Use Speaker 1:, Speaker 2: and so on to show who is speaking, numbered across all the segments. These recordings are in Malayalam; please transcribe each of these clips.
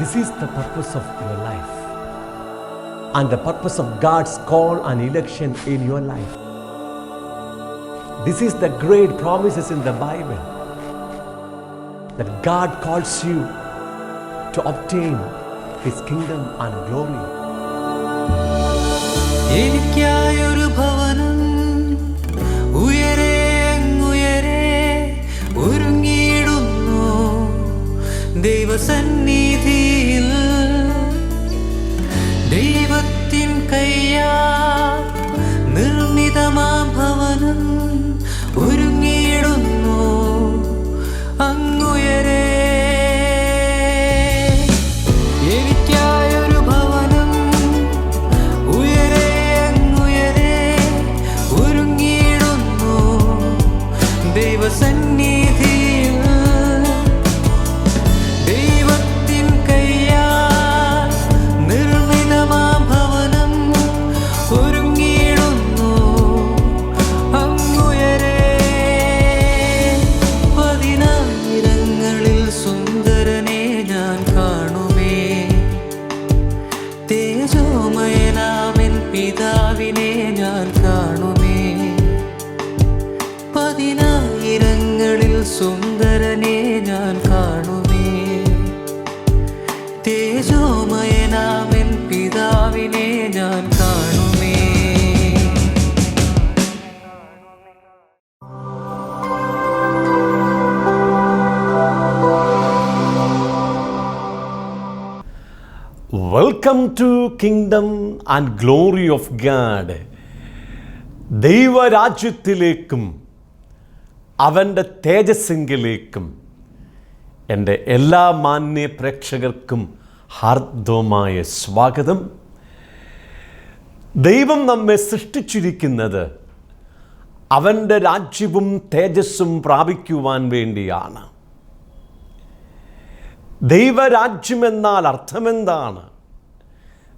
Speaker 1: This is the purpose of your life and the purpose of God's call and election in your life. This is the great promises in the Bible that God calls you to obtain His kingdom and glory.
Speaker 2: എനിക്കായൊരു ഭവനം ഉയരെ അങ്ങുയരെ ഒരുങ്ങിയിടുന്നു ദൈവസന്നിധിയിൽ. ദൈവത്തിൻ കയ്യാൽ നിർമ്മിതമാം ഭവനം ഒരുങ്ങിയിടുന്നു അങ്ങുയരെ. തേജോമയനാമൻ പിതാവിനെ ഞാൻ കാണുമേ. പതിനായിരങ്ങളിൽ സുന്ദരനെ ഞാൻ കാണുമേ. തേജോമയനാമൻ പിതാവിനെ ഞാൻ കാണുമേ.
Speaker 1: Welcome to Kingdom and Glory of God. ദൈവരാജ്യത്തിലേക്കും അവൻ്റെ തേജസ്സിങ്കിലേക്കും എൻ്റെ എല്ലാ മാന്യ പ്രേക്ഷകർക്കും ഹാർദവമായ സ്വാഗതം. ദൈവം നമ്മെ സൃഷ്ടിച്ചിരിക്കുന്നത് അവൻ്റെ രാജ്യവും തേജസ്സും പ്രാപിക്കുവാൻ വേണ്ടിയാണ്. ദൈവരാജ്യം എന്നാൽ അർത്ഥമെന്താണ്?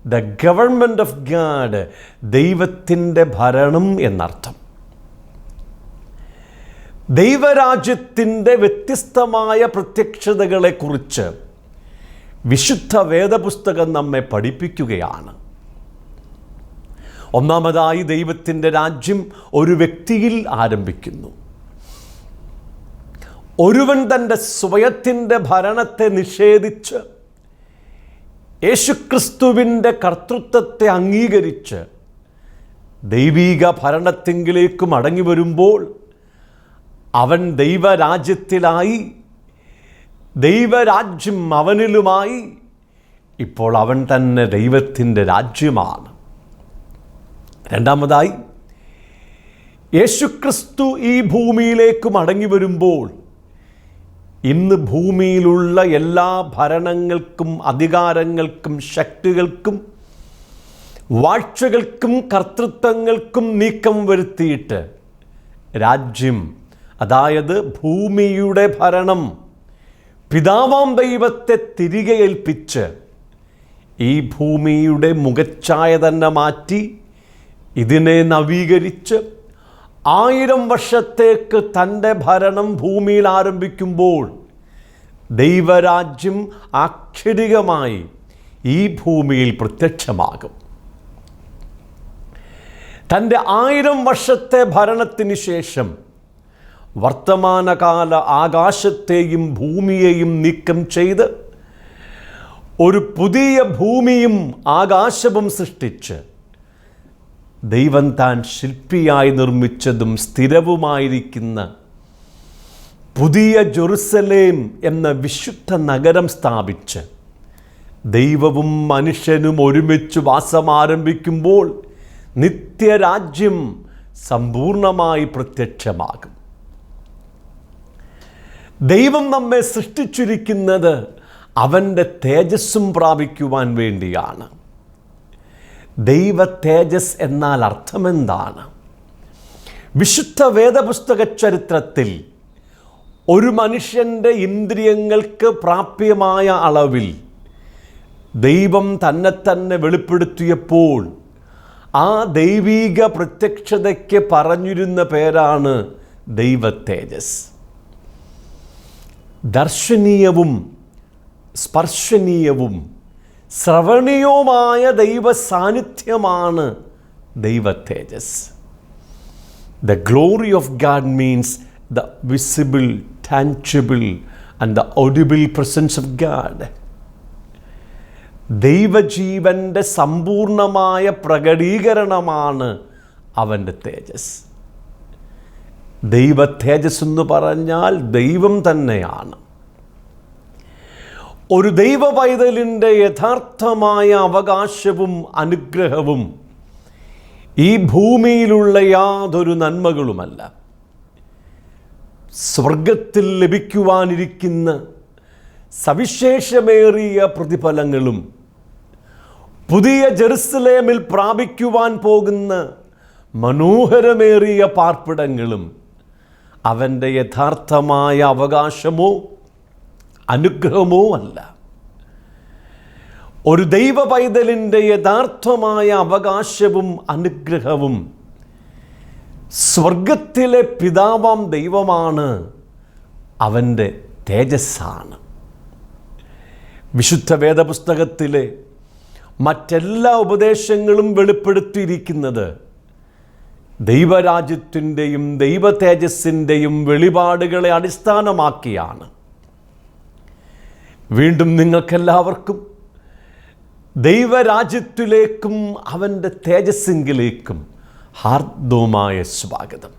Speaker 1: ദ ഗവൺമെൻറ് ഓഫ് ഗാഡ്, ദൈവത്തിൻ്റെ ഭരണം എന്നർത്ഥം. ദൈവരാജ്യത്തിൻ്റെ വ്യത്യസ്തമായ പ്രത്യക്ഷതകളെക്കുറിച്ച് വിശുദ്ധ വേദപുസ്തകം നമ്മെ പഠിപ്പിക്കുകയാണ്. ഒന്നാമതായി, ദൈവത്തിൻ്റെ രാജ്യം ഒരു വ്യക്തിയിൽ ആരംഭിക്കുന്നു. ഒരുവൻ തൻ്റെ സ്വയത്തിൻ്റെ ഭരണത്തെ നിഷേധിച്ച് യേശുക്രിസ്തുവിൻ്റെ കർത്തൃത്വത്തെ അംഗീകരിച്ച് ദൈവീക ഭരണത്തിങ്കിലേക്ക് മടങ്ങി വരുമ്പോൾ അവൻ ദൈവരാജ്യത്തിലായി, ദൈവരാജ്യം അവനിലുമായി. ഇപ്പോൾ അവൻ തന്നെ ദൈവത്തിൻ്റെ രാജ്യമാണ്. രണ്ടാമതായി, യേശുക്രിസ്തു ഈ ഭൂമിയിലേക്ക് മടങ്ങി വരുമ്പോൾ ഇന്ന് ഭൂമിയിലുള്ള എല്ലാ ഭരണങ്ങൾക്കും അധികാരങ്ങൾക്കും ശക്തികൾക്കും വാഴ്ചകൾക്കും കർത്തൃത്വങ്ങൾക്കും നീക്കം വരുത്തിയിട്ട് രാജ്യം, അതായത് ഭൂമിയുടെ ഭരണം, പിതാവാം ദൈവത്തെ തിരികെ ഏൽപ്പിച്ച് ഈ ഭൂമിയുടെ മുഖച്ഛായ തന്നെ മാറ്റി ഇതിനെ നവീകരിച്ച് 1000 വർഷത്തേക്ക് തൻ്റെ ഭരണം ഭൂമിയിൽ ആരംഭിക്കുമ്പോൾ ദൈവരാജ്യം ആക്ഷരികമായി ഈ ഭൂമിയിൽ പ്രത്യക്ഷമാകും. തൻ്റെ 1000 വർഷത്തെ ഭരണത്തിന് ശേഷം വർത്തമാനകാല ആകാശത്തെയും ഭൂമിയെയും നീക്കം ചെയ്ത് ഒരു പുതിയ ഭൂമിയും ആകാശവും സൃഷ്ടിച്ച് ദൈവം താൻ ശില്പിയായി നിർമ്മിച്ചതും സ്ഥിരവുമായിരിക്കുന്ന പുതിയ ജെറുസലേം എന്ന വിശുദ്ധ നഗരം സ്ഥാപിച്ച് ദൈവവും മനുഷ്യനും ഒരുമിച്ച് വാസമാരംഭിക്കുമ്പോൾ നിത്യരാജ്യം സമ്പൂർണമായി പ്രത്യക്ഷമാകും. ദൈവം നമ്മെ സൃഷ്ടിച്ചിരിക്കുന്നത് അവൻ്റെ തേജസ്സും പ്രാപിക്കുവാൻ വേണ്ടിയാണ്. ദൈവ തേജസ് എന്നാൽ അർത്ഥമെന്താണ്? വിശുദ്ധ വേദപുസ്തക ചരിത്രത്തിൽ ഒരു മനുഷ്യൻ്റെ ഇന്ദ്രിയങ്ങൾക്ക് പ്രാപ്യമായ അളവിൽ ദൈവം തന്നെ വെളിപ്പെടുത്തിയപ്പോൾ ആ ദൈവീക പ്രത്യക്ഷതയ്ക്ക് പറഞ്ഞിരുന്ന പേരാണ് ദൈവ തേജസ്. ദർശനീയവും സ്പർശനീയവും ശ്രവണീയവുമായ ദൈവ സാന്നിധ്യമാണ് ദൈവ തേജസ്. The glory of God means the visible, tangible and the audible presence of God. ദൈവജീവൻ്റെ സമ്പൂർണമായ പ്രകടീകരണമാണ് അവൻ്റെ തേജസ്. ദൈവ തേജസ് എന്ന് പറഞ്ഞാൽ ദൈവം തന്നെയാണ്. ഒരു ദൈവ പൈതലിൻ്റെ യഥാർത്ഥമായ അവകാശവും അനുഗ്രഹവും ഈ ഭൂമിയിലുള്ള യാതൊരു നന്മകളുമല്ല, സ്വർഗത്തിൽ ലഭിക്കുവാനിരിക്കുന്ന സവിശേഷമേറിയ പ്രതിഫലങ്ങളും പുതിയ ജെറുസലേമിൽ പ്രാപിക്കുവാൻ പോകുന്ന മനോഹരമേറിയ പാർപ്പിടങ്ങളും അവൻ്റെ യഥാർത്ഥമായ അവകാശമോ അനുഗ്രഹമോ അല്ല. ഒരു ദൈവ പൈതലിൻ്റെ യഥാർത്ഥമായ അവകാശവും അനുഗ്രഹവും സ്വർഗത്തിലെ പിതാവാം ദൈവമാണ്, അവൻ്റെ തേജസ്സാണ്. വിശുദ്ധ വേദപുസ്തകത്തിലെ മറ്റെല്ലാ ഉപദേശങ്ങളും വെളിപ്പെടുത്തിയിരിക്കുന്നത് ദൈവരാജ്യത്തിൻ്റെയും ദൈവ തേജസ്സിൻ്റെയും വെളിപാടുകളെ അടിസ്ഥാനമാക്കിയാണ്. വീണ്ടും നിങ്ങൾക്കെല്ലാവർക്കും ദൈവരാജ്യത്തിലേക്കും അവൻ്റെ തേജസ്സിങ്കിലേക്കും ഹാർദവമായ സ്വാഗതം.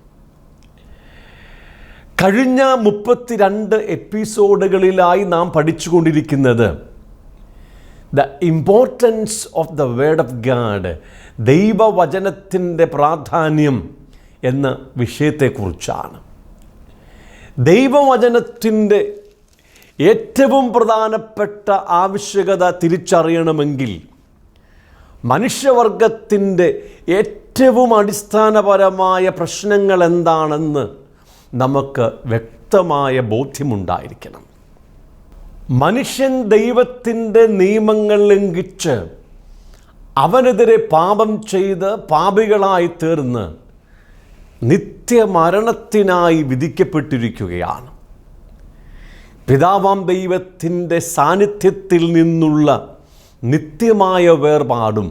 Speaker 1: കഴിഞ്ഞ 32 എപ്പിസോഡുകളിലായി നാം പഠിച്ചുകൊണ്ടിരിക്കുന്നത് the importance of the word of God, ദൈവവചനത്തിൻ്റെ പ്രാധാന്യം എന്ന വിഷയത്തെക്കുറിച്ചാണ്. ദൈവവചനത്തിൻ്റെ ഏറ്റവും പ്രധാനപ്പെട്ട ആവശ്യകത തിരിച്ചറിയണമെങ്കിൽ മനുഷ്യവർഗത്തിൻ്റെ ഏറ്റവും അടിസ്ഥാനപരമായ പ്രശ്നങ്ങൾ എന്താണെന്ന് നമുക്ക് വ്യക്തമായ ബോധ്യമുണ്ടായിരിക്കണം. മനുഷ്യൻ ദൈവത്തിൻ്റെ നിയമങ്ങൾ ലംഘിച്ച് അവനെതിരെ പാപം ചെയ്ത് പാപികളായി തീർന്ന് നിത്യമരണത്തിനായി വിധിക്കപ്പെട്ടിരിക്കുകയാണ്. പിതാവാം ദൈവത്തിൻ്റെ സാന്നിധ്യത്തിൽ നിന്നുള്ള നിത്യമായ വേർപാടും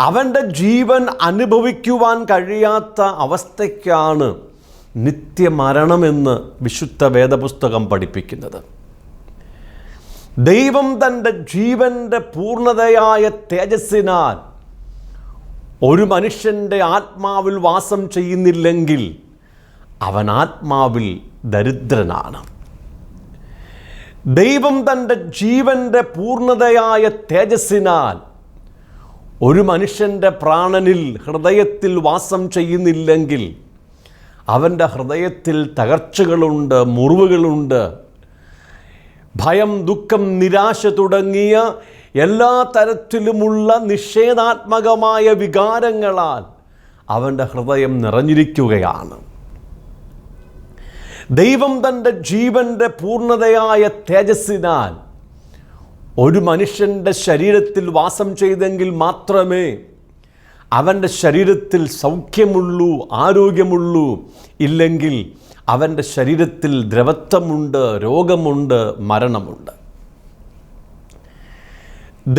Speaker 1: അവൻ്റെ ജീവൻ അനുഭവിക്കുവാൻ കഴിയാത്ത അവസ്ഥയ്ക്കാണ് നിത്യമരണമെന്ന് വിശുദ്ധ വേദപുസ്തകം പഠിപ്പിക്കുന്നത്. ദൈവം തൻ്റെ ജീവൻ്റെ പൂർണ്ണതയായ തേജസ്സിനാൽ ഒരു മനുഷ്യൻ്റെ ആത്മാവിൽ വാസം ചെയ്യുന്നില്ലെങ്കിൽ അവൻ ആത്മാവിൽ ദരിദ്രനാണ്. ദൈവം തൻ്റെ ജീവൻ്റെ പൂർണ്ണതയായ തേജസ്സിനാൽ ഒരു മനുഷ്യൻ്റെ പ്രാണനിൽ ഹൃദയത്തിൽ വാസം ചെയ്യുന്നില്ലെങ്കിൽ അവൻ്റെ ഹൃദയത്തിൽ തകർച്ചകളുണ്ട്, മുറിവുകളുണ്ട്. ഭയം, ദുഃഖം, നിരാശ തുടങ്ങിയ എല്ലാ തരത്തിലുമുള്ള നിഷേധാത്മകമായ വികാരങ്ങളാൽ അവൻ്റെ ഹൃദയം നിറഞ്ഞിരിക്കുകയാണ്. ദൈവം തൻ്റെ ജീവൻ്റെ പൂർണ്ണതയായ തേജസ്സിനാൽ ഒരു മനുഷ്യൻ്റെ ശരീരത്തിൽ വാസം ചെയ്തെങ്കിൽ മാത്രമേ അവൻ്റെ ശരീരത്തിൽ സൗഖ്യമുള്ളൂ, ആരോഗ്യമുള്ളൂ. ഇല്ലെങ്കിൽ അവൻ്റെ ശരീരത്തിൽ ദ്രവത്വമുണ്ട്, രോഗമുണ്ട്, മരണമുണ്ട്.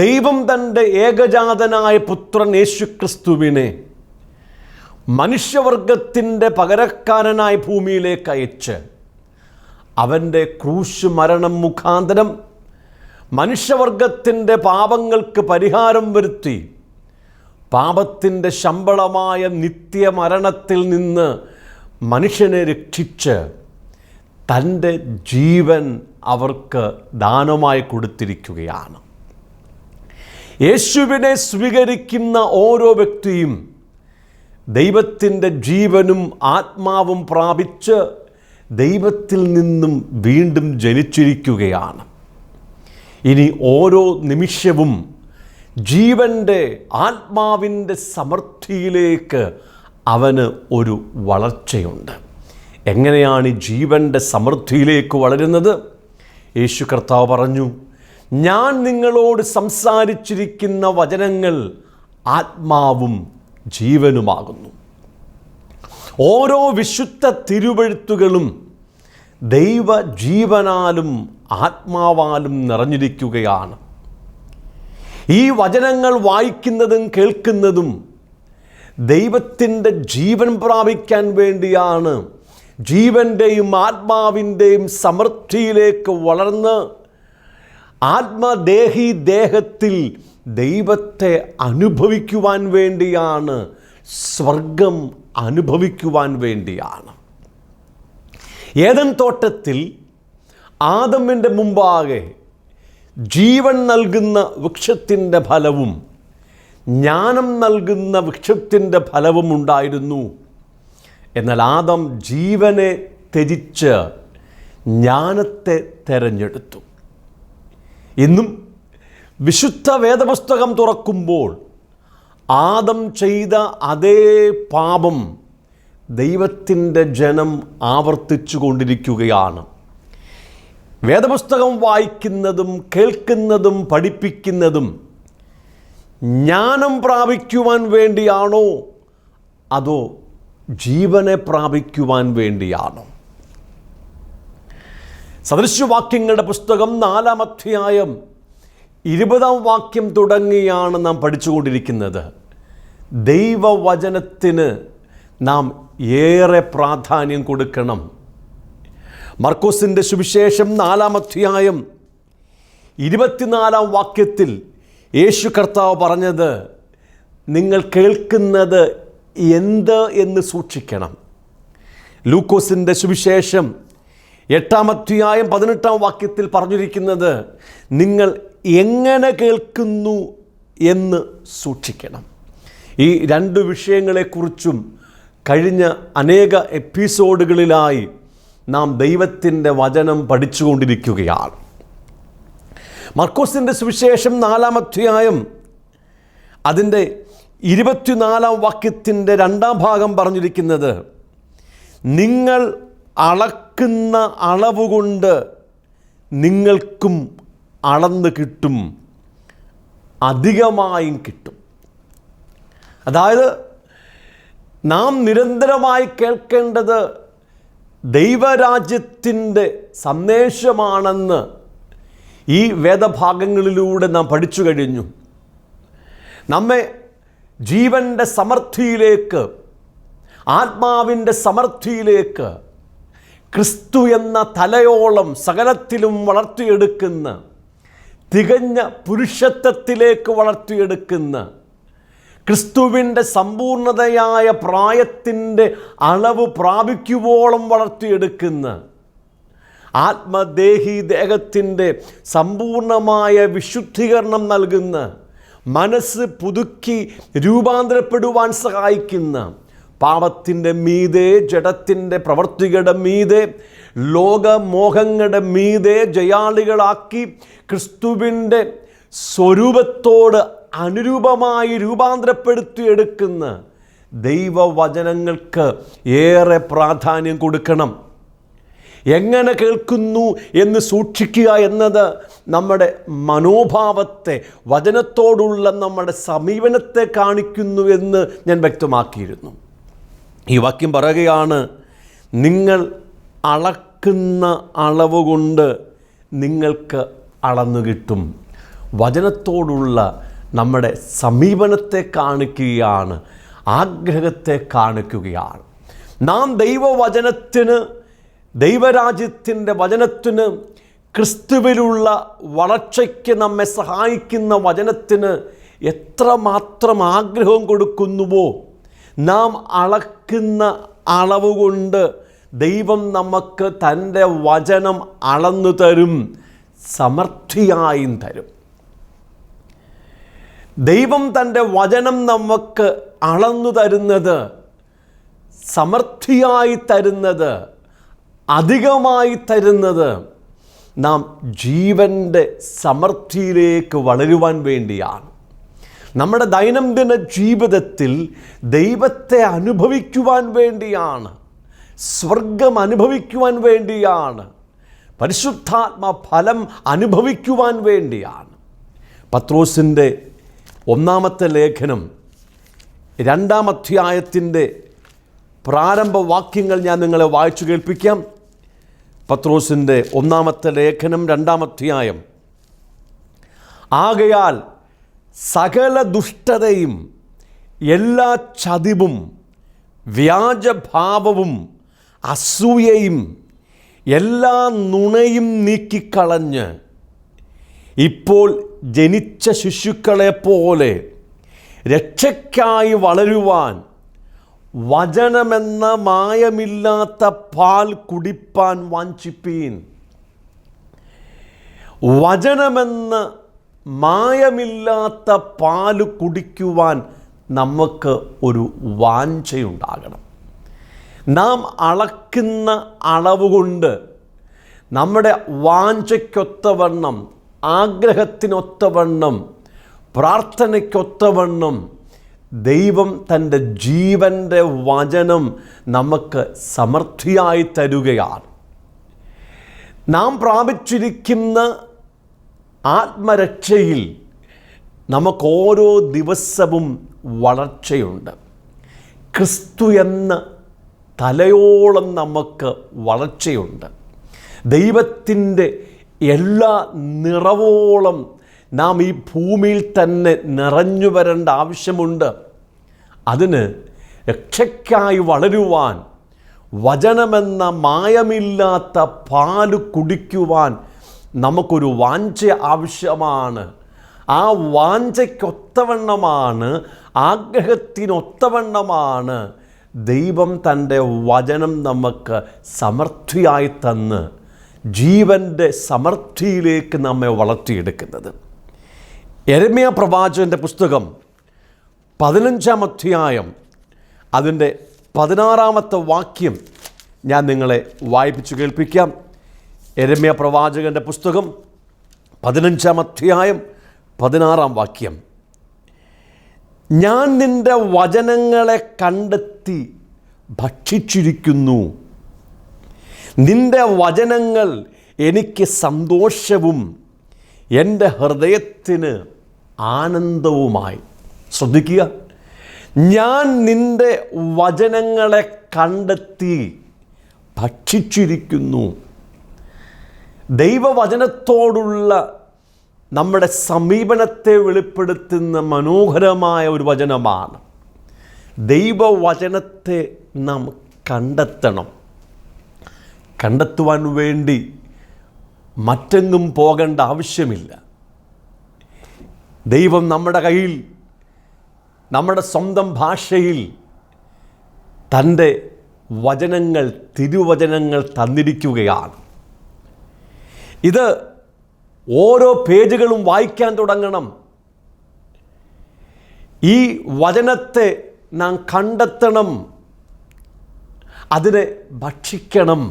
Speaker 1: ദൈവം തൻ്റെ ഏകജാതനായ പുത്രൻ യേശുക്രിസ്തുവിനെ മനുഷ്യവർഗത്തിൻ്റെ പകരക്കാരനായി ഭൂമിയിലേക്ക് അയച്ച് അവൻ്റെ ക്രൂശ് മരണം മുഖാന്തരം മനുഷ്യവർഗത്തിൻ്റെ പാപങ്ങൾക്ക് പരിഹാരം വരുത്തി പാപത്തിൻ്റെ ശമ്പളമായ നിത്യമരണത്തിൽ നിന്ന് മനുഷ്യനെ രക്ഷിച്ച് തൻ്റെ ജീവൻ അവർക്ക് ദാനമായി കൊടുത്തിരിക്കുകയാണ്. യേശുവിനെ സ്വീകരിക്കുന്ന ഓരോ വ്യക്തിയും ദൈവത്തിൻ്റെ ജീവനും ആത്മാവും പ്രാപിച്ച് ദൈവത്തിൽ നിന്നും വീണ്ടും ജനിച്ചിരിക്കുകയാണ്. ഇനി ഓരോ നിമിഷവും ജീവൻ്റെ ആത്മാവിൻ്റെ സമൃദ്ധിയിലേക്ക് അവന് ഒരു വളർച്ചയുണ്ട്. എങ്ങനെയാണ് ഈ ജീവൻ്റെ സമൃദ്ധിയിലേക്ക് വളരുന്നത്? യേശു കർത്താവ് പറഞ്ഞു, ഞാൻ നിങ്ങളോട് സംസാരിച്ചിരിക്കുന്ന വചനങ്ങൾ ആത്മാവും ജീവനുമാകുന്നു. ഓരോ വിശുദ്ധ തിരുവെഴുത്തുകളും ദൈവജീവനാലും ആത്മാവാലും നിറഞ്ഞിരിക്കുകയാണ്. ഈ വചനങ്ങൾ വായിക്കുന്നതും കേൾക്കുന്നതും ദൈവത്തിൻ്റെ ജീവൻ പ്രാപിക്കാൻ വേണ്ടിയാണ്. ജീവൻ്റെയും ആത്മാവിൻ്റെയും സമൃദ്ധിയിലേക്ക് വളർന്ന് ആത്മദേഹി ദേഹത്തിൽ ദൈവത്തെ അനുഭവിക്കുവാൻ വേണ്ടിയാണ്, സ്വർഗം അനുഭവിക്കുവാൻ വേണ്ടിയാണ്. ഏദൻ തോട്ടത്തിൽ ആദമിൻ്റെ മുമ്പാകെ ജീവൻ നൽകുന്ന വൃക്ഷത്തിൻ്റെ ഫലവും ജ്ഞാനം നൽകുന്ന വൃക്ഷത്തിൻ്റെ ഫലവും ഉണ്ടായിരുന്നു. എന്നാൽ ആദം ജീവനെ ത്യജിച്ച് ജ്ഞാനത്തെ തെരഞ്ഞെടുത്തു. ഇന്നും വിശുദ്ധ വേദപുസ്തകം തുറക്കുമ്പോൾ ആദം ചെയ്ത അതേ പാപം ദൈവത്തിൻ്റെ ജനം ആവർത്തിച്ചു കൊണ്ടിരിക്കുകയാണ്. വേദപുസ്തകം വായിക്കുന്നതും കേൾക്കുന്നതും പഠിപ്പിക്കുന്നതും ജ്ഞാനം പ്രാപിക്കുവാൻ വേണ്ടിയാണോ അതോ ജീവനെ പ്രാപിക്കുവാൻ വേണ്ടിയാണോ? സദൃശവാക്യങ്ങളുടെ പുസ്തകം 4-ാം അധ്യായം 20-ാം വാക്യം തുടങ്ങിയാണ് നാം പഠിച്ചുകൊണ്ടിരിക്കുന്നത്. ദൈവവചനത്തിന് നാം ഏറെ പ്രാധാന്യം കൊടുക്കണം. മർക്കോസിൻ്റെ സുവിശേഷം 4-ാം അധ്യായം 24-ാം വാക്യത്തിൽ യേശു കർത്താവ് പറഞ്ഞത്, നിങ്ങൾ കേൾക്കുന്നത് എന്ത് എന്ന് സൂക്ഷിക്കണം. ലൂക്കോസിൻ്റെ സുവിശേഷം 8-ാം അധ്യായം 18-ാം വാക്യത്തിൽ പറഞ്ഞിരിക്കുന്നത്, നിങ്ങൾ എങ്ങനെ കേൾക്കുന്നു എന്ന് സൂക്ഷിക്കണം. ഈ രണ്ട് വിഷയങ്ങളെക്കുറിച്ചും കഴിഞ്ഞ അനേക എപ്പിസോഡുകളിലായി നാം ദൈവത്തിൻ്റെ വചനം പഠിച്ചുകൊണ്ടിരിക്കുകയാണ്. മർക്കോസിൻ്റെ സുവിശേഷം 4-ാം അധ്യായം അതിൻ്റെ 24-ാം വാക്യത്തിൻ്റെ 2-ാം ഭാഗം പറഞ്ഞിരിക്കുന്നത്, നിങ്ങൾ അളക്കുന്ന അളവ് കൊണ്ട് നിങ്ങൾക്കും അളന്ന് കിട്ടും, അധികമായും കിട്ടും. അതായത് നാം നിരന്തരമായി കേൾക്കേണ്ടത് ദൈവരാജ്യത്തിൻ്റെ സന്ദേശമാണെന്ന് ഈ വേദഭാഗങ്ങളിലൂടെ നാം പഠിച്ചു കഴിഞ്ഞു. നമ്മെ ജീവൻ്റെ സമൃദ്ധിയിലേക്ക്, ആത്മാവിൻ്റെ സമൃദ്ധിയിലേക്ക്, ക്രിസ്തു എന്ന തലയോളം സകലത്തിലും വളർത്തിയെടുക്കുന്ന, തികഞ്ഞ പുരുഷത്വത്തിലേക്ക് വളർത്തിയെടുക്കുന്ന, ക്രിസ്തുവിൻ്റെ സമ്പൂർണതയായ പ്രായത്തിൻ്റെ അളവ് പ്രാപിക്കുവോളം വളർത്തിയെടുക്കുന്ന, ആത്മദേഹി ദേഹത്തിൻ്റെ സമ്പൂർണമായ വിശുദ്ധീകരണം നൽകുന്ന, മനസ്സ് പുതുക്കി രൂപാന്തരപ്പെടുവാൻ സഹായിക്കുന്ന, പാപത്തിൻ്റെ മീതെ, ജഡത്തിൻ്റെ പ്രവൃത്തികളുടെ മീതെ, ലോകമോഹങ്ങളുടെ മീതെ ജയാളികളാക്കി ക്രിസ്തുവിൻ്റെ സ്വരൂപത്തോട് അനുരൂപമായി രൂപാന്തരപ്പെടുത്തിയെടുക്കുന്ന ദൈവവചനങ്ങൾക്ക് ഏറെ പ്രാധാന്യം കൊടുക്കണം. എങ്ങനെ കേൾക്കുന്നു എന്ന് സൂക്ഷിക്കുക എന്നത് നമ്മുടെ മനോഭാവത്തെ, വചനത്തോടുള്ള നമ്മുടെ സമീപനത്തെ കാണിക്കുന്നു എന്ന് ഞാൻ വ്യക്തമാക്കിയിരുന്നു. ഈ വാക്യം പറയുകയാണ്, നിങ്ങൾ അളക്കുന്ന അളവ് കൊണ്ട് നിങ്ങൾക്ക് അളന്നു കിട്ടും. വചനത്തോടുള്ള നമ്മുടെ സമീപനത്തെ കാണിക്കുകയാണ്, ആഗ്രഹത്തെ കാണിക്കുകയാണ്. നാം ദൈവവചനത്തിന്, ദൈവരാജ്യത്തിൻ്റെ വചനത്തിന്, ക്രിസ്തുവിലുള്ള വളർച്ചയ്ക്ക് നമ്മെ സഹായിക്കുന്ന വചനത്തിന് എത്രമാത്രം ആഗ്രഹം കൊടുക്കുന്നുവോ, നാം അളക്കുന്ന അളവ് കൊണ്ട് ദൈവം നമുക്ക് തൻ്റെ വചനം അളന്നു തരും, സമൃദ്ധിയായും തരും. ദൈവം തൻ്റെ വചനം നമുക്ക് അളന്നു തരുന്നത്, സമൃദ്ധിയായി തരുന്നത്, അധികമായി തരുന്നത് നാം ജീവൻ്റെ സമൃദ്ധിയിലേക്ക് വളരുവാൻ വേണ്ടിയാണ്. നമ്മുടെ ദൈനംദിന ജീവിതത്തിൽ ദൈവത്തെ അനുഭവിക്കുവാൻ വേണ്ടിയാണ്, സ്വർഗം അനുഭവിക്കുവാൻ വേണ്ടിയാണ്, പരിശുദ്ധാത്മ ഫലം അനുഭവിക്കുവാൻ വേണ്ടിയാണ്. പത്രോസിൻ്റെ 1-ാമത്തെ ലേഖനം 2-ാം അധ്യായത്തിൻ്റെ പ്രാരംഭ വാക്യങ്ങൾ ഞാൻ നിങ്ങളെ വായിച്ചു കേൾപ്പിക്കാം.
Speaker 3: പത്രോസിൻ്റെ ഒന്നാമത്തെ ലേഖനം 2-ാം അധ്യായം. ആകയാൽ സകല ദുഷ്ടതയും എല്ലാ ചതിവും വ്യാജഭാവവും അസൂയയും എല്ലാ നുണയും നീക്കിക്കളഞ്ഞ് ഇപ്പോൾ ജനിച്ച ശിശുക്കളെപ്പോലെ രക്ഷയ്ക്കായി വളരുവാൻ വചനമെന്ന മായമില്ലാത്ത പാൽ കുടിപ്പാൻ വാഞ്ചിപ്പീൻ. വചനമെന്ന മായമില്ലാത്ത പാൽ കുടിക്കുവാൻ നമുക്ക് ഒരു വാഞ്ചയുണ്ടാകണം. നാം അളക്കുന്ന അളവ് കൊണ്ട് നമ്മുടെ വാഞ്ചയ്ക്കൊത്തവണ്ണം, ആഗ്രഹത്തിനൊത്തവണ്ണം, പ്രാർത്ഥനയ്ക്കൊത്തവണ്ണം ദൈവം തൻ്റെ ജീവൻ്റെ വചനം നമുക്ക് സമൃദ്ധിയായി തരുകയാണ്. നാം പ്രാപിച്ചിരിക്കുന്ന ആത്മരക്ഷയിൽ നമുക്ക് ഓരോ ദിവസവും വളർച്ചയുണ്ട്. ക്രിസ്തു എന്ന തലയോളം നമുക്ക് വളർച്ചയുണ്ട്. ദൈവത്തിൻ്റെ എല്ലാ നിറവോളം നാം ഈ ഭൂമിയിൽ തന്നെ നിറഞ്ഞു വരേണ്ട ആവശ്യമുണ്ട്. അതിന് രക്ഷയ്ക്കായി വളരുവാൻ വചനമെന്ന മായമില്ലാത്ത പാല് കുടിക്കുവാൻ നമുക്കൊരു വാഞ്ച ആവശ്യമാണ്. ആ വാഞ്ചയ്ക്കൊത്തവണ്ണമാണ്, ആഗ്രഹത്തിനൊത്തവണ്ണമാണ് ദൈവം തൻ്റെ വചനം നമുക്ക് സമൃദ്ധിയായി തന്ന് ജീവൻ്റെ സമൃദ്ധിയിലേക്ക് നമ്മെ വളർത്തിയെടുക്കുന്നത്. യെരമ്യാ പ്രവാചകൻ്റെ പുസ്തകം 15-ാം അധ്യായം അതിൻ്റെ 16-ാമത്തെ വാക്യം ഞാൻ നിങ്ങളെ വായിപ്പിച്ചു കേൾപ്പിക്കാം. യെരമ്യാ പ്രവാചകൻ്റെ പുസ്തകം 15-ാം അധ്യായം 16-ാം വാക്യം. ഞാൻ നിൻ്റെ വചനങ്ങളെ കണ്ടെത്തി ഭക്ഷിച്ചിരിക്കുന്നു. നിൻ്റെ വചനങ്ങൾ എനിക്ക് സന്തോഷവും എൻ്റെ ഹൃദയത്തിന് ആനന്ദവുമായി. ശ്രദ്ധിക്കുക, ഞാൻ നിൻ്റെ വചനങ്ങളെ കണ്ടെത്തി ഭക്ഷിച്ചിരിക്കുന്നു. ദൈവവചനത്തോടുള്ള നമ്മുടെ സമീപനത്തെ വെളിപ്പെടുത്തുന്ന മനോഹരമായ ഒരു വചനമാണ്. ദൈവവചനത്തെ നാം കണ്ടെത്തണം. കണ്ടെത്തുവാൻ വേണ്ടി മറ്റെങ്ങും പോകേണ്ട ആവശ്യമില്ല. ദൈവം നമ്മുടെ കയ്യിൽ, നമ്മുടെ സ്വന്തം ഭാഷയിൽ തൻ്റെ വചനങ്ങൾ, തിരുവചനങ്ങൾ തന്നിരിക്കുകയാണ്. ഇത് ഓരോ പേജുകളും വായിക്കാൻ തുടങ്ങണം. ഈ വചനത്തെ നാം കണ്ടെത്തണം, അതിനെ ഭക്ഷിക്കണം.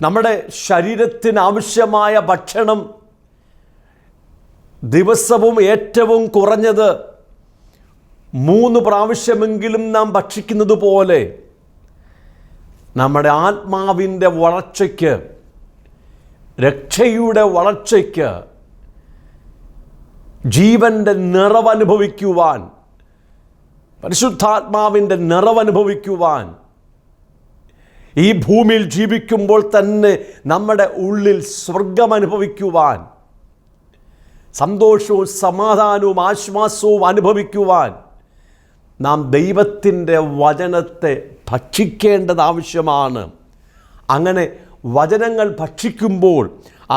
Speaker 3: നമ്മുടെ ശരീരത്തിന് ആവശ്യമായ ഭക്ഷണം ദിവസവും ഏറ്റവും കുറഞ്ഞത് 3 പ്രാവശ്യമെങ്കിലും നാം ഭക്ഷിക്കുന്നത് പോലെ നമ്മുടെ ആത്മാവിൻ്റെ വളർച്ചയ്ക്ക്, രക്ഷയുടെ വളർച്ചയ്ക്ക്, ജീവൻ്റെ നിറവനുഭവിക്കുവാൻ, പരിശുദ്ധാത്മാവിൻ്റെ നിറവനുഭവിക്കുവാൻ, ഈ ഭൂമിയിൽ ജീവിക്കുമ്പോൾ തന്നെ നമ്മുടെ ഉള്ളിൽ സ്വർഗം അനുഭവിക്കുവാൻ, സന്തോഷവും സമാധാനവും ആശ്വാസവും അനുഭവിക്കുവാൻ നാം ദൈവത്തിൻ്റെ വചനത്തെ ഭക്ഷിക്കേണ്ടത് ആവശ്യമാണ്. അങ്ങനെ വചനങ്ങൾ ഭക്ഷിക്കുമ്പോൾ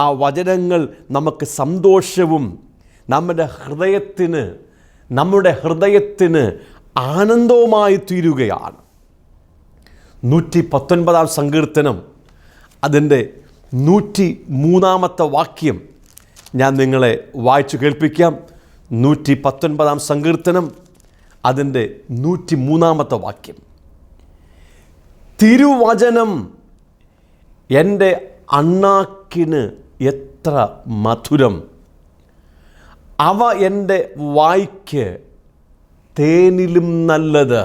Speaker 3: ആ വചനങ്ങൾ നമുക്ക് സന്തോഷവും നമ്മുടെ ഹൃദയത്തിന് ആനന്ദവുമായി തീരുകയാണ്. 119-ാം സങ്കീർത്തനം അതിൻ്റെ 103-ാമത്തെ വാക്യം ഞാൻ നിങ്ങളെ വായിച്ചു കേൾപ്പിക്കാം. 119-ാം സങ്കീർത്തനം അതിൻ്റെ 103-ാമത്തെ വാക്യം. തിരുവചനം എൻ്റെ അണ്ണാക്കിന് എത്ര മധുരം, അവ എൻ്റെ വായ്ക്ക് തേനിലും നല്ലത്.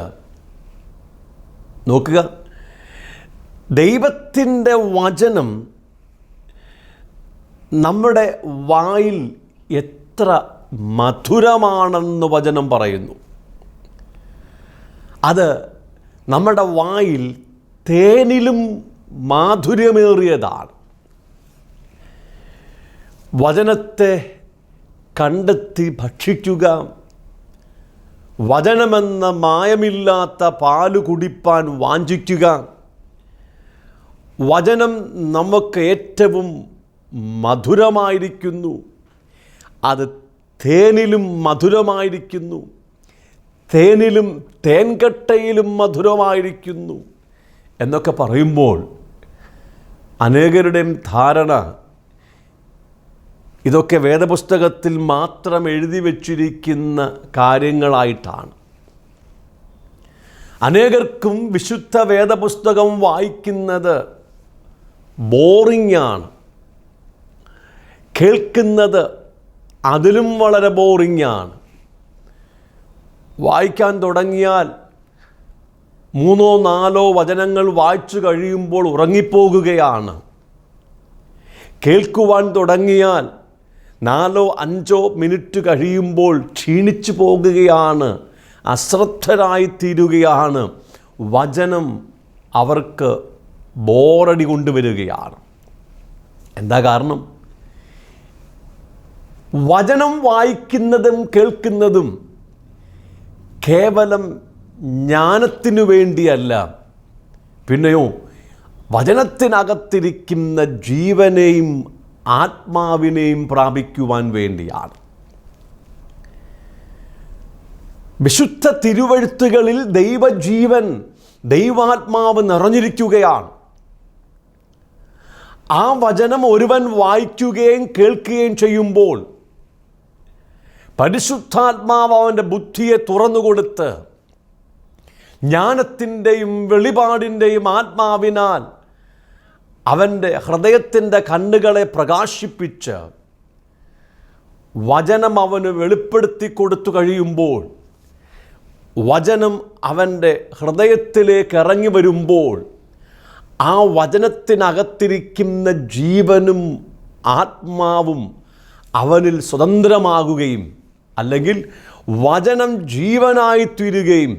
Speaker 3: നോക്കുക, ദൈവത്തിൻ്റെ വചനം നമ്മുടെ വായിൽ എത്ര മധുരമാണെന്ന് വചനം പറയുന്നു. അത് നമ്മുടെ വായിൽ തേനിലും മാധുര്യമേറിയതാണ്. വചനത്തെ കണ്ടെത്തി ഭക്ഷിക്കുക, വചനമെന്ന മായമില്ലാത്ത പാല് കുടിപ്പാൻ വാഞ്ചിക്കുക. വചനം നമുക്ക് ഏറ്റവും മധുരമായിരിക്കുന്നു, അത് തേനിലും മധുരമായിരിക്കുന്നു, തേനിലും തേൻകട്ടയിലും മധുരമായിരിക്കുന്നു എന്നൊക്കെ പറയുമ്പോൾ അനേകരുടെയും ധാരണ ഇതൊക്കെ വേദപുസ്തകത്തിൽ മാത്രം എഴുതി വച്ചിരിക്കുന്ന കാര്യങ്ങളായിട്ടാണ്. അനേകർക്കും വിശുദ്ധ വേദപുസ്തകം വായിക്കുന്നത് ബോറിംഗ് ആണ്, കേൾക്കുന്നത് അതിലും വളരെ ബോറിംഗ് ആണ്. വായിക്കാൻ തുടങ്ങിയാൽ 3-4 വചനങ്ങൾ വായിച്ചു കഴിയുമ്പോൾ ഉറങ്ങിപ്പോകുകയാണ്. കേൾക്കുവാൻ തുടങ്ങിയാൽ 4-5 മിനിറ്റ് കഴിയുമ്പോൾ ക്ഷീണിച്ചു പോകുകയാണ്, അശ്രദ്ധരായിത്തീരുകയാണ്. വചനം അവർക്ക് ബോറടി കൊണ്ടുവരികയാണ്. എന്താ കാരണം? വചനം വായിക്കുന്നതും കേൾക്കുന്നതും കേവലം ജ്ഞാനത്തിനു വേണ്ടിയല്ല, പിന്നെയോ വചനത്തിനകത്തിരിക്കുന്ന ജീവനെയും ആത്മാവിനെയും പ്രാപിക്കുവാൻ വേണ്ടിയാണ്. വിശുദ്ധ തിരുവെഴുത്തുകളിൽ ദൈവജീവൻ, ദൈവാത്മാവ് നിറഞ്ഞിരിക്കുകയാണ്. ആ വചനം ഒരുവൻ വായിക്കുകയും കേൾക്കുകയും ചെയ്യുമ്പോൾ പരിശുദ്ധാത്മാവ് അവൻ്റെ ബുദ്ധിയെ തുറന്നുകൊടുത്ത് ജ്ഞാനത്തിൻ്റെയും വെളിപാടിൻ്റെയും ആത്മാവിനാൽ അവൻ്റെ ഹൃദയത്തിൻ്റെ കണ്ണുകളെ പ്രകാശിപ്പിച്ച് വചനം അവന് വെളിപ്പെടുത്തി കൊടുത്തു കഴിയുമ്പോൾ, വചനം അവൻ്റെ ഹൃദയത്തിലേക്ക് ഇറങ്ങി വരുമ്പോൾ ആ വചനത്തിനകത്തിരിക്കുന്ന ജീവനും ആത്മാവും അവനിൽ സ്വതന്ത്രമാകുകയും, അല്ലെങ്കിൽ വചനം ജീവനായി തീരുകയും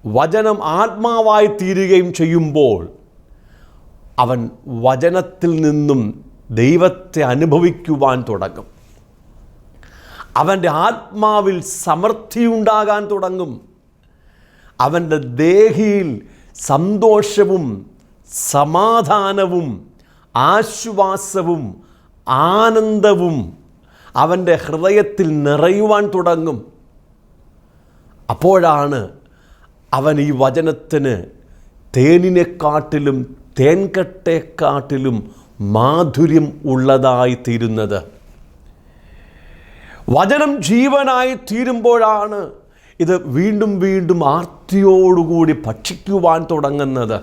Speaker 3: വചനം ആത്മാവായി തീരുകയും ചെയ്യുമ്പോൾ അവൻ വചനത്തിൽ നിന്നും ദൈവത്തെ അനുഭവിക്കുവാൻ തുടങ്ങും. അവൻ്റെ ആത്മാവിൽ സമൃദ്ധിയുണ്ടാകാൻ തുടങ്ങും. അവൻ്റെ ദേഹിയിൽ സന്തോഷവും സമാധാനവും ആശ്വാസവും ആനന്ദവും അവൻ്റെ ഹൃദയത്തിൽ നിറയുവാൻ തുടങ്ങും. അപ്പോഴാണ് അവൻ ഈ വചനത്തിന് തേനിനെക്കാട്ടിലും തേൻകട്ടയെക്കാട്ടിലും മാധുര്യം ഉള്ളതായി തീരുന്നത്. വചനം ജീവനായി തീരുമ്പോഴാണ് ഇത് വീണ്ടും വീണ്ടും ആർത്തിയോടുകൂടി ഭക്ഷിക്കുവാൻ തുടങ്ങുന്നത്.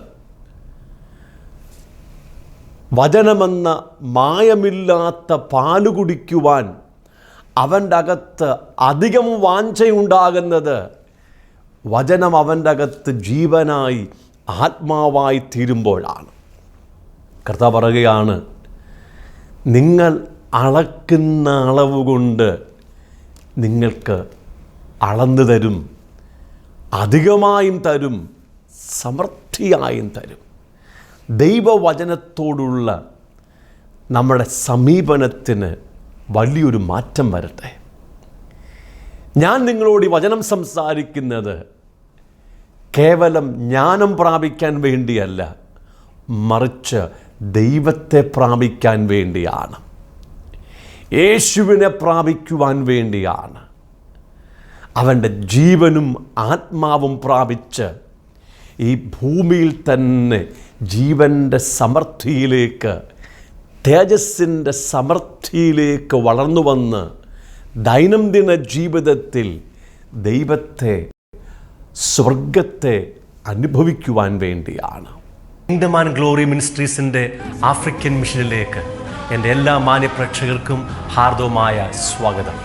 Speaker 3: വചനമെന്ന മായമില്ലാത്ത പാല് കുടിക്കുവാൻ അവൻ്റെ അകത്ത് അധികം വാഞ്ചയുണ്ടാകുന്നത് വചനം അവൻ്റെ അകത്ത് ജീവനായി ആത്മാവായി തീരുമ്പോഴാണ്. കർത്താവ് പറയുകയാണ്, നിങ്ങൾ അളക്കുന്ന അളവ് കൊണ്ട് നിങ്ങൾക്ക് അളന്നു തരും, അധികമായും തരും, സമൃദ്ധിയായും തരും. ദൈവവചനത്തോടുള്ള നമ്മുടെ സമീപനത്തിന് വലിയൊരു മാറ്റം വരട്ടെ. ഞാൻ നിങ്ങളോട് ഈ വചനം സംസാരിക്കുന്നത് കേവലം ജ്ഞാനം പ്രാപിക്കാൻ വേണ്ടിയല്ല, മറിച്ച് ദൈവത്തെ പ്രാപിക്കാൻ വേണ്ടിയാണ്, യേശുവിനെ പ്രാപിക്കുവാൻ വേണ്ടിയാണ്. അവൻ്റെ ജീവനും ആത്മാവും പ്രാപിച്ച് ഈ ഭൂമിയിൽ തന്നെ ജീവൻ്റെ സമൃദ്ധിയിലേക്ക്, തേജസ്സിൻ്റെ സമൃദ്ധിയിലേക്ക് വളർന്നു വന്ന് ദൈനംദിന ജീവിതത്തിൽ ദൈവത്തെ, സ്വർഗത്തെ അനുഭവിക്കുവാൻ വേണ്ടിയാണ്.
Speaker 1: കിങ്ഡം ആൻഡ് ഗ്ലോറി മിനിസ്ട്രീസിൻ്റെ ആഫ്രിക്കൻ മിഷനിലേക്ക് എൻ്റെ എല്ലാ മാന്യപ്രേക്ഷകർക്കും ഹാർദവമായ സ്വാഗതം.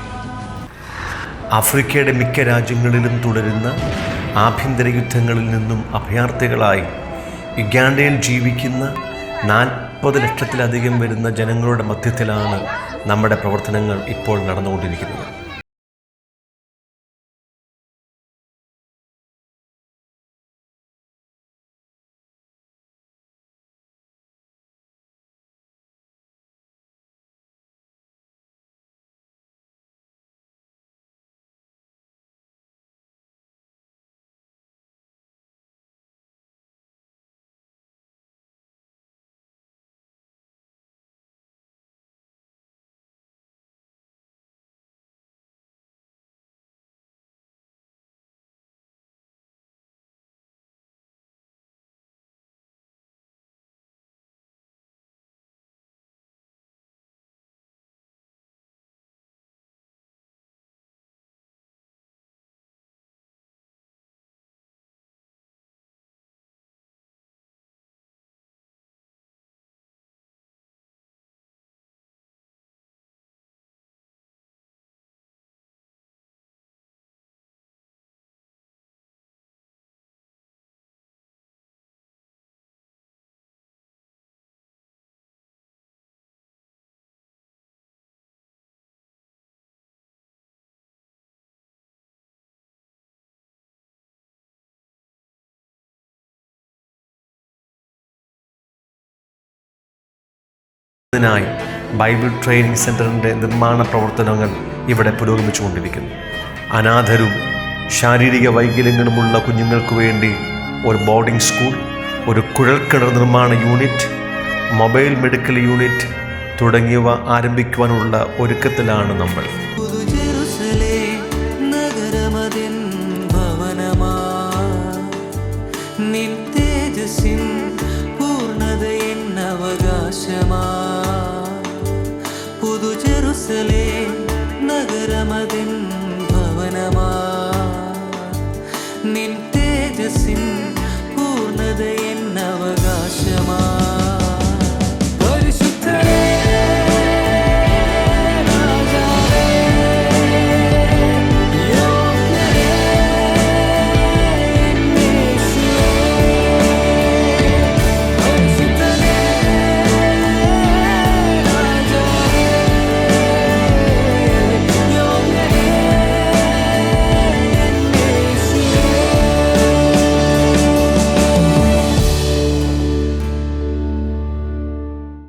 Speaker 1: ആഫ്രിക്കയുടെ മിക്ക രാജ്യങ്ങളിലും തുടരുന്ന ആഭ്യന്തര യുദ്ധങ്ങളിൽ നിന്നും അഭയാർത്ഥികളായി യുഗാണ്ടയിൽ ജീവിക്കുന്ന 40 ലക്ഷത്തിലധികം വരുന്ന ജനങ്ങളുടെ മധ്യത്തിലാണ് നമ്മുടെ പ്രവർത്തനങ്ങൾ ഇപ്പോൾ നടന്നുകൊണ്ടിരിക്കുന്നത്.
Speaker 3: ഇതിനായി ബൈബിൾ ട്രെയിനിങ് സെൻ്ററിൻ്റെ നിർമ്മാണ പ്രവർത്തനങ്ങൾ ഇവിടെ പുരോഗമിച്ചുകൊണ്ടിരിക്കുന്നു. അനാഥരും ശാരീരിക വൈകല്യങ്ങളുമുള്ള കുഞ്ഞുങ്ങൾക്ക് വേണ്ടി ഒരു ബോർഡിംഗ് സ്കൂൾ, ഒരു കുഴൽക്കിണർ നിർമ്മാണ യൂണിറ്റ്, മൊബൈൽ മെഡിക്കൽ യൂണിറ്റ് തുടങ്ങിയവ ആരംഭിക്കുവാനുള്ള ഒരുക്കത്തിലാണ് നമ്മൾ.
Speaker 2: നിൻ തേജസ്സിൻ പൂർണ്ണതയെന്നവകാശമാ പുതു ജെറുസലേം